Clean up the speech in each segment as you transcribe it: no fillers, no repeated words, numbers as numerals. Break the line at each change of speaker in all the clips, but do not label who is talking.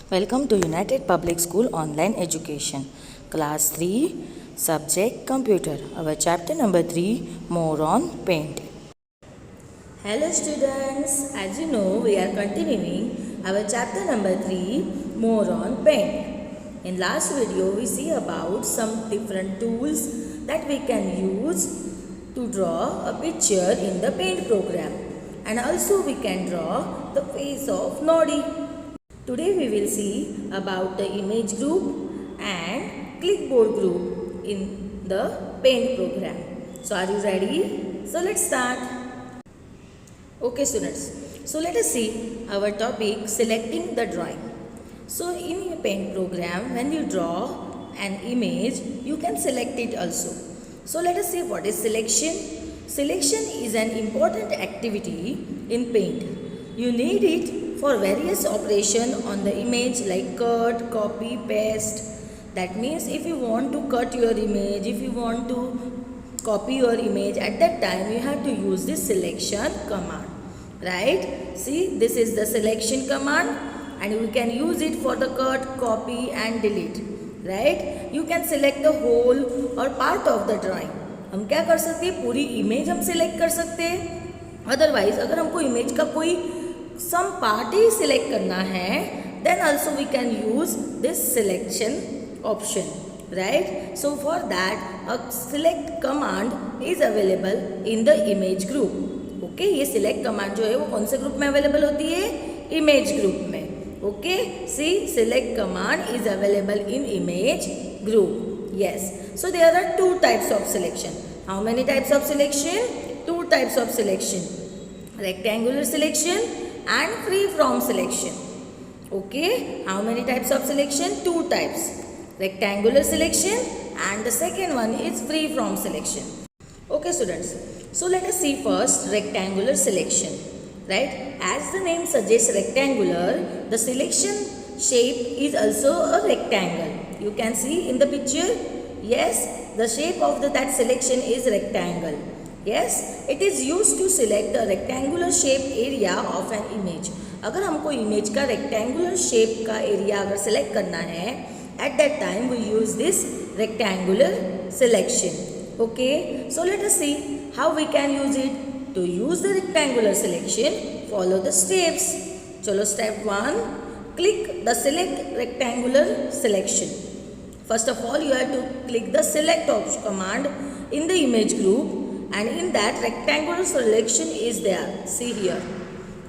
Welcome to United Public School Online Education, Class 3, Subject Computer. Our chapter number 3, More on Paint. Hello students, as you know, we are continuing our chapter number 3, More on Paint. In last video, we see about some different tools that we can use to draw a picture in the paint program. And also we can draw the face of Noddy. Today we will see about the image group and clipboard group in the paint program. So are you ready? So let's start. Okay students, so let us see our topic, selecting the drawing. So in your paint program, when you draw an image, you can select it also. So let us see what is selection. Selection is an important activity in paint. You need it for various operation on the image like cut, copy, paste. That means if you want to cut your image, if you want to copy your image, at that time you have to use this selection command, right? See, this is the selection command and we can use it for the cut, copy and delete, right? You can select the whole or part of the drawing. हम क्या कर सकते हैं, पूरी image हम select कर सकते हैं. अदरवाइज अगर हमको इमेज का कोई some part ही select करना है, then also we can use this selection option, right? So for that a select command is available in the image group. Okay, ये select command जो है वो कौन से group में available होती है? Image group में. Okay, see, select command is available in image group. Yes, so there are two types of selection. How many types of selection? Two types of selection. Rectangular selection and free from selection. Okay, how many types of selection? Two types. Rectangular selection and the second one is free from selection. Okay students, so let us see first rectangular selection, right? As the name suggests, rectangular, the selection shape is also a rectangle. You can see in the picture, yes, the shape of that selection is rectangle. Yes, it is used to select the rectangular shape area of an image. अगर हमको image का rectangular shape का area अगर select करना है, at that time we use this rectangular selection. Okay, so let us see how we can use it. To use the rectangular selection, follow the steps. चलो step 1, click the select rectangular selection. First of all, you have to click the select option command in the image group. And in that rectangular selection is there, see here.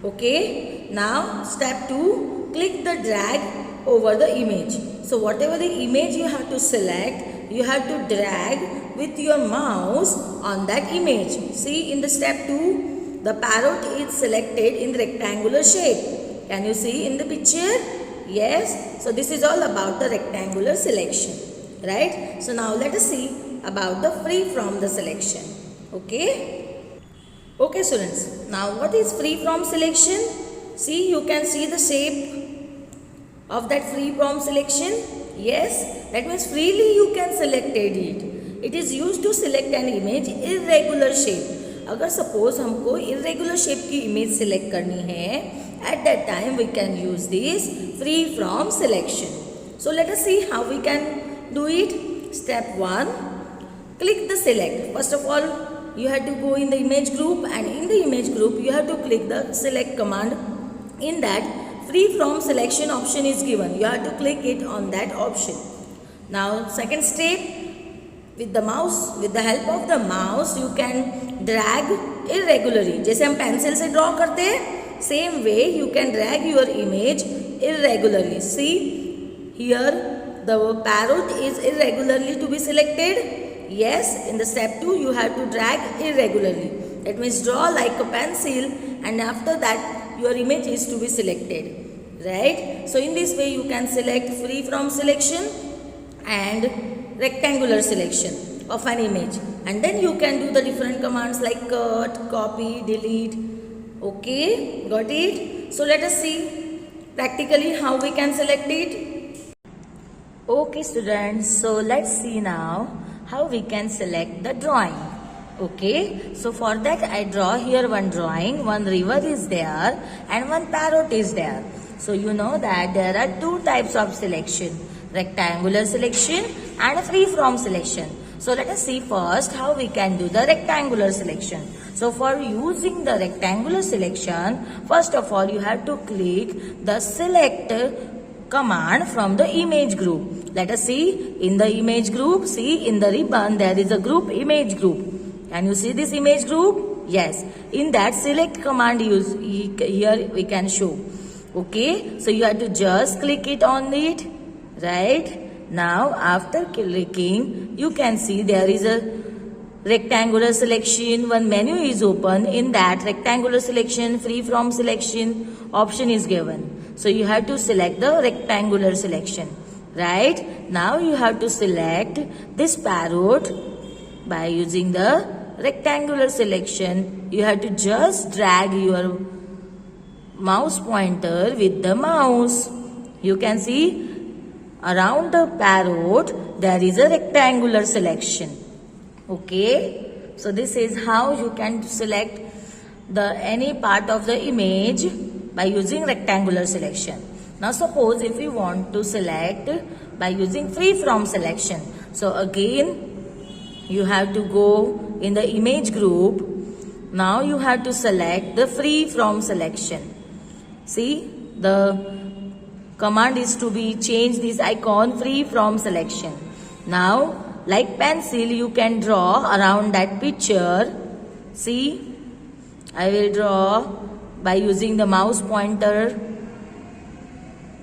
Okay, now step 2, click the drag over the image. So whatever the image you have to select, you have to drag with your mouse on that image. See, in the step 2, the parrot is selected in the rectangular shape. Can you see in the picture? Yes, so this is all about the rectangular selection, right? So now let us see about the free from the selection. Okay, okay students, now what is free from selection? See, you can see the shape of that free from selection. Yes, that means freely you can select it. It is used to select an image irregular shape. अगर suppose हमको irregular shape की image select करनी है, at that time we can use this free from selection. So let us see how we can do it. Step 1, click the select. First of all, you have to go in the image group and in the image group you have to click the select command. In that free from selection option is given. You have to click it on that option. Now second step, with the mouse, with the help of the mouse you can drag irregularly. जैसे हम pencil से draw करते हैं, same way you can drag your image irregularly. See, here the parrot is irregularly to be selected. Yes, in the step 2 you have to drag irregularly. That means draw like a pencil and after that your image is to be selected, right? So in this way you can select free from selection and rectangular selection of an image. And then you can do the different commands like cut, copy, delete. Okay, got it? So let us see practically how we can select it. Okay students, so let's see now how we can select the drawing. Okay, so for that I draw here one drawing, one river is there and one parrot is there. So you know that there are two types of selection, rectangular selection and free-form selection. So let us see first how we can do the rectangular selection. So for using the rectangular selection, first of all you have to click the select command from the image group. Let us see in the image group, see in the ribbon there is a group, image group. Can you see this image group? Yes. In that select command here we can show. Okay. So you have to just click it on it. Right. Now after clicking you can see there is a rectangular selection. One menu is open. In that rectangular selection, free from selection option is given. So you have to select the rectangular selection. Right. Now you have to select this parrot by using the rectangular selection. You have to just drag your mouse pointer with the mouse. You can see around the parrot there is a rectangular selection. Okay. So this is how you can select the any part of the image by using rectangular selection. Now suppose if you want to select by using free from selection. So again you have to go in the image group. Now you have to select the free from selection. See, the command is to be change this icon free from selection. Now like pencil you can draw around that picture. See, I will draw by using the mouse pointer,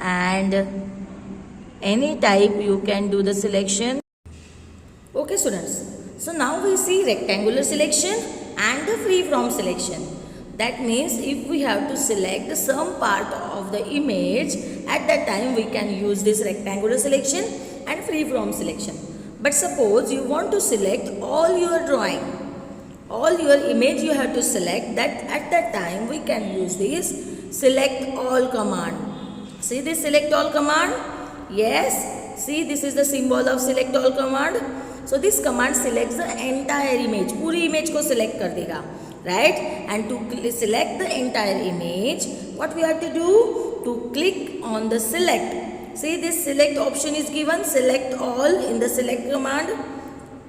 and any type you can do the selection. Okay students, so now we see rectangular selection and the free from selection. That means if we have to select some part of the image, at that time we can use this rectangular selection and free from selection. But suppose you want to select all your drawing, all your image you have to select, that at that time we can use this select all command. See this select all command? Yes. See, this is the symbol of select all command. So this command selects the entire image. पूरी image को select कर देगा, right? And to select the entire image, what we have to do? To click on the select. See, this select option is given. Select all in the select command.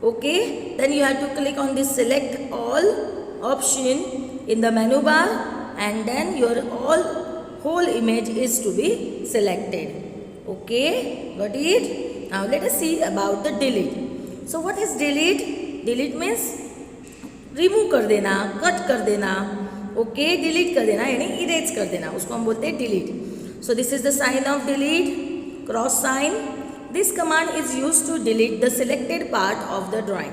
Okay. Then you have to click on this select all option in the menu bar, and then your whole image is to be selected. Okay. Got it? Now let us see about the delete. So what is delete? Delete means remove कर देना, cut कर देना, okay, delete कर देना यानी erase कर देना, उसको हम बोलते हैं delete. So this is the sign of delete, cross sign. This command is used to delete the selected part of the drawing.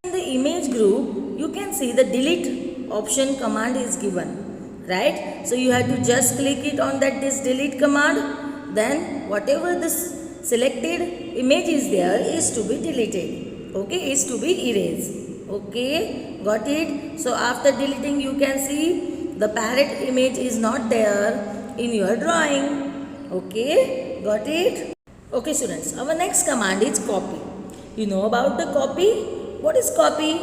In the image group, you can see the delete option command is given, right? So you have to just click it on that this delete command. Then whatever this selected image is there is to be deleted. Okay, is to be erased. Okay, got it? So after deleting you can see the parrot image is not there in your drawing. Okay, got it? Okay students, our next command is copy. You know about the copy? What is copy?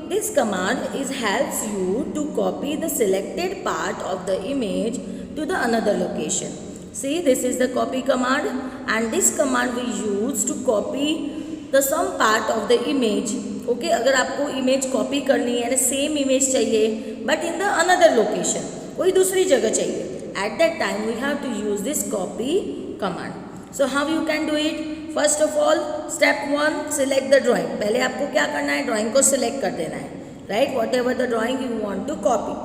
This command helps you to copy the selected part of the image to the another location. See, this is the copy command, and this command we use to copy the some part of the image. Okay, अगर आपको image copy करनी है, यानी same image चाहिए, but in the another location, कोई दूसरी जगह चाहिए, at that time we have to use this copy command. So how you can do it? First of all, step 1, select the drawing. पहले आपको क्या करना है? Drawing को select कर देना है, right? Whatever the drawing you want to copy.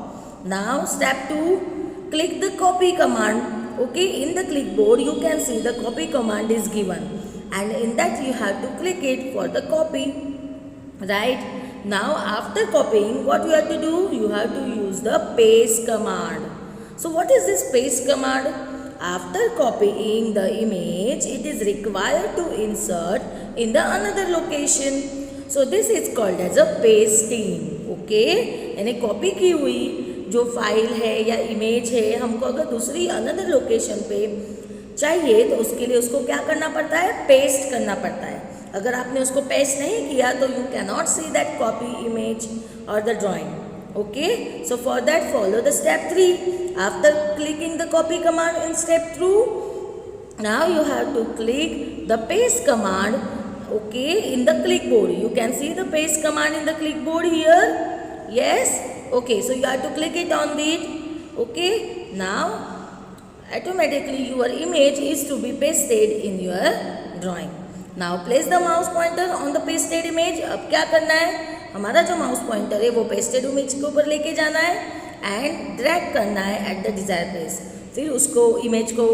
Now step 2, click the copy command. Okay, in the clipboard you can see the copy command is given, and in that you have to click it for the copy, right? Now after copying, what you have to do? You have to use the paste command. So what is this paste command? After copying the image, it is required to insert in the another location. So this is called as a pasting. Okay, यानी copy की हुई जो file है या image है, हमको अगर दूसरी अनदर लोकेशन पे चाहिए तो उसके लिए उसको क्या करना पड़ता है? पेस्ट करना पड़ता है. अगर आपने उसको पेस्ट नहीं किया तो you can not see that copy image और the drawing. Okay, so for that follow the step 3. After clicking the copy command in step 2, now you have to click the paste command, okay, in the clipboard. You can see the paste command in the clipboard here. Yes, okay, so you have to click it on it. Okay, now automatically your image is to be pasted in your drawing. Now place the mouse pointer on the pasted image. अब क्या करना है, हमारा जो mouse pointer है वो pasted image के ऊपर लेके जाना है एंड ड्रैग करना है एट द डिजायर प्लेस. फिर उसको इमेज को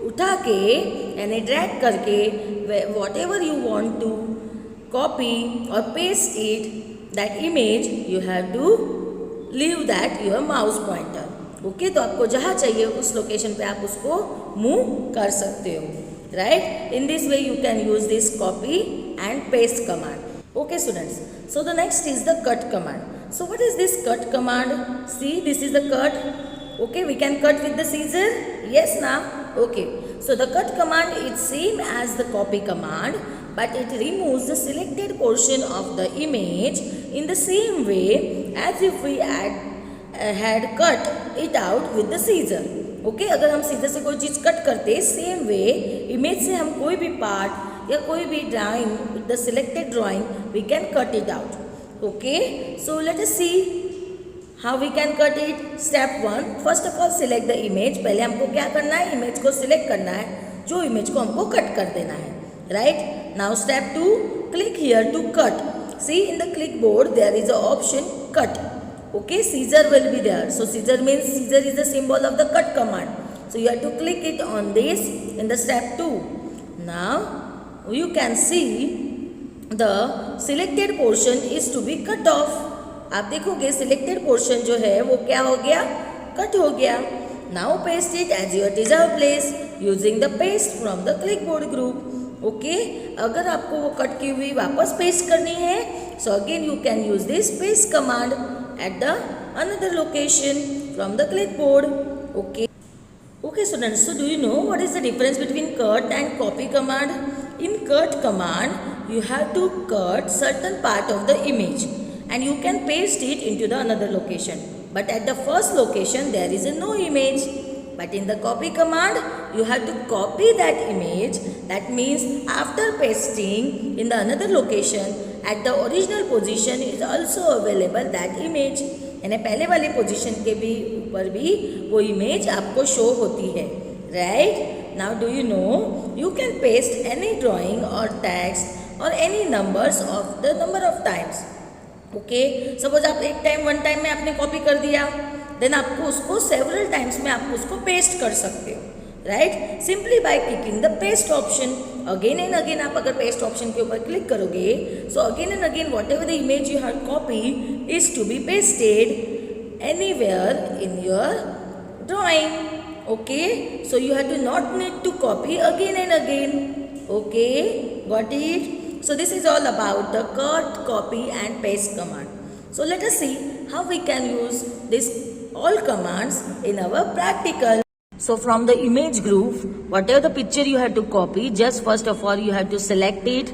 उठा के यानी ड्रैग करके whatever you want to copy और paste it that image you have to leave that your mouse pointer. Okay, तो आपको जहाँ चाहिए उस लोकेशन पे आप उसको मूव कर सकते हो. Right, in this way you can use this copy and paste command. Okay students, so the next is the cut command. So what is this cut command? See, this is the cut. Okay, we can cut with the scissor. Yes now. Okay, so the cut command is same as the copy command, but it removes the selected portion of the image in the same way as if we had cut it out with the scissor. Okay, अगर हम scissor से कोई चीज़ cut करते same way image से हम कोई भी पार्ट या कोई भी drawing with the selected drawing we can cut it out. Okay, so let us see how we can cut it. Step 1, first of all select the image. पहले हमको क्या करना है, इमेज को सिलेक्ट करना है, जो इमेज को हमको कट कर देना है. Right, now step 2, click here to cut. See in the clipboard there is a option cut. Okay, scissor will be there. So scissor means scissor is the symbol of the cut command. So you have to click it on this in the step 2. Now you can see the selected portion is to be cut off. आप देखोगे selected portion जो है वो क्या हो गया, cut हो गया. Now paste it as your desired place using the paste from the clipboard group. Okay, अगर आपको वो कट की हुई वापस पेस्ट करनी है, so again you can use this paste command at the another location from the clipboard. Okay students, so do you know what is the difference between cut and copy command? In cut command you have to cut certain part of the image and you can paste it into the another location, but at the first location there is no image. But in the copy command you have to copy that image. That means after pasting in the another location at the original position is also available that image. यानी पहले वाले position के भी ऊपर भी वो image आपको show होती है. Right, now do you know you can paste any drawing और टेक्स्ट और any numbers of the number of times. Okay, suppose आप एक टाइम वन टाइम में आपने कॉपी कर दिया, देन आपको उसको सेवरल टाइम्स में आपको उसको पेस्ट कर सकते हो. Right, simply by clicking the paste option. Again and again आप अगर पेस्ट ऑप्शन के ऊपर क्लिक करोगे, so again and again whatever the image you have copy is to be pasted anywhere in your drawing. Okay, so you have to not need to copy again and again. Okay, got it? So this is all about the cut, copy and paste command. So let us see how we can use this all commands in our practical. So from the image group, whatever the picture you have to copy, just first of all you have to select it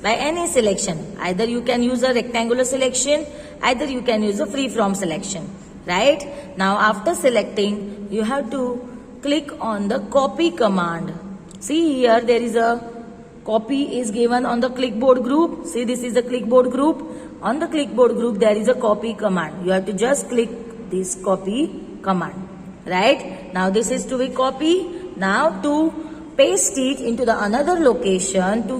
by any selection. Either you can use a rectangular selection, either you can use a free form selection. Right? Now after selecting, you have to click on the copy command. See here there is a copy is given on the clipboard group. See, this is the clipboard group. On the clipboard group there is a copy command. You have to just click this copy command. Right, now this is to be copy. Now to paste it into the another location, to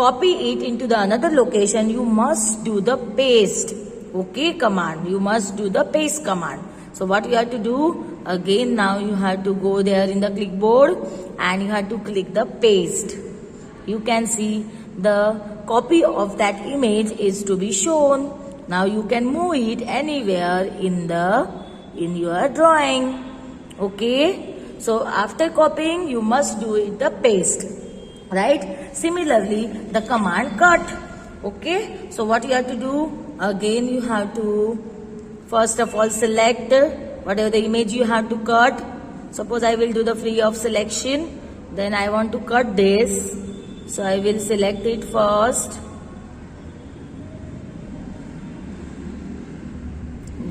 copy it into the another location, you must do the paste. Okay, command, you must do the paste command. So what you have to do, again now you have to go there in the clipboard and you have to click the paste. You can see the copy of that image is to be shown. Now you can move it anywhere in your drawing. Okay, so after copying you must do it the paste. Right, similarly the command cut. Okay, so what you have to do, again you have to first of all select whatever the image you have to cut. Suppose I will do the free of selection, then I want to cut this. So I will select it first.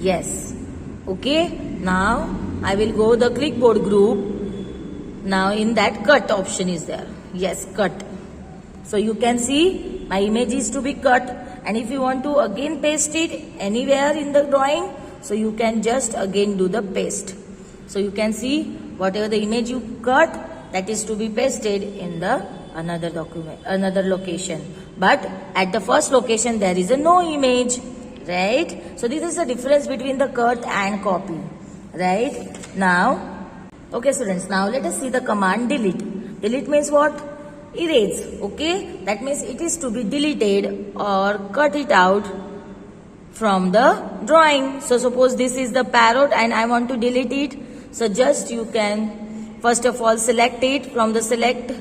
Yes. Okay. Now I will go the clipboard group. Now in that cut option is there. Yes, cut. So you can see my image is to be cut, and if you want to again paste it anywhere in the drawing, so you can just again do the paste. So you can see whatever the image you cut, that is to be pasted in the another document, another location. But at the first location there is a no image, right? So this is the difference between the cut and copy, right? Now, okay students, now let us see the command delete. Delete means what? Erase. Okay, that means it is to be deleted or cut it out from the drawing. So suppose this is the parrot and I want to delete it. So just you can first of all select it from the select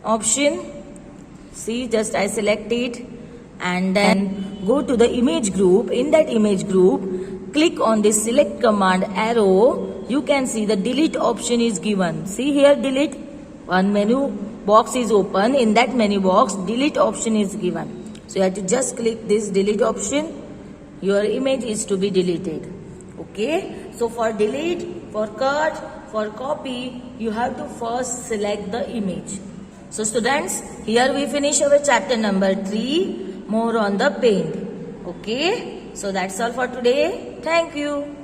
option. See, just I select it and then go to the image group. In that image group, click on this select command arrow. You can see the delete option is given. See here, delete. One menu box is open. In that menu box, delete option is given. So you have to just click this delete option. Your image is to be deleted. Okay. So for delete, for cut, for copy, you have to first select the image. So students, here we finish our chapter number 3, more on the paint. Okay. So that's all for today. Thank you.